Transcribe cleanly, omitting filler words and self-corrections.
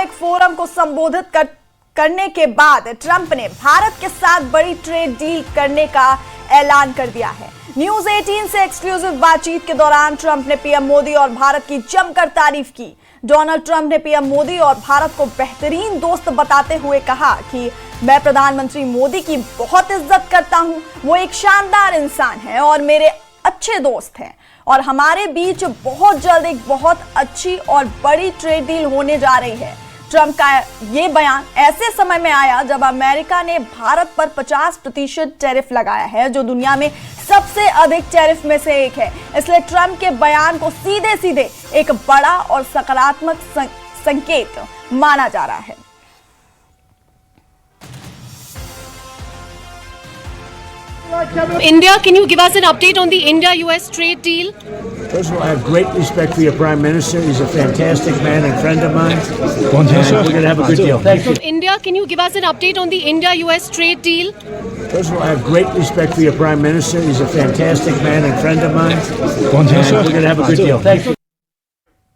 एक फोरम को संबोधित करने के बाद ट्रंप ने भारत के साथ बड़ी ट्रेड डील करने का ऐलान कर दिया है। न्यूज 18 से एक्सक्लूसिव बातचीत के दौरान ट्रंप ने पीएम मोदी और भारत की जमकर तारीफ की। डोनाल्ड ट्रंप ने पीएम मोदी और भारत को बेहतरीन दोस्त बताते हुए कहा कि मैं प्रधानमंत्री मोदी की बहुत इज्जत करता हूं। वो एक शानदार इंसान है और मेरे अच्छे दोस्त हैं और हमारे बीच बहुत जल्द एक बहुत अच्छी और बड़ी ट्रेड डील होने जा रही है। ट्रंप का ये बयान ऐसे समय में आया जब अमेरिका ने भारत पर 50% टैरिफ लगाया है, जो दुनिया में सबसे अधिक टैरिफ में से एक है। इसलिए ट्रंप के बयान को सीधे सीधे एक बड़ा और सकारात्मक संकेत माना जा रहा है। India, can you give us an update on the India-US trade deal? First of all, I have great respect for your Prime Minister. He's a fantastic man and friend of mine. And we're going to have a good deal. Thank you. India, can you give us an update on the India-US trade deal? First of all, I have great respect for your Prime Minister. He's a fantastic man and friend of mine. And we're going to have a good deal. Thank you.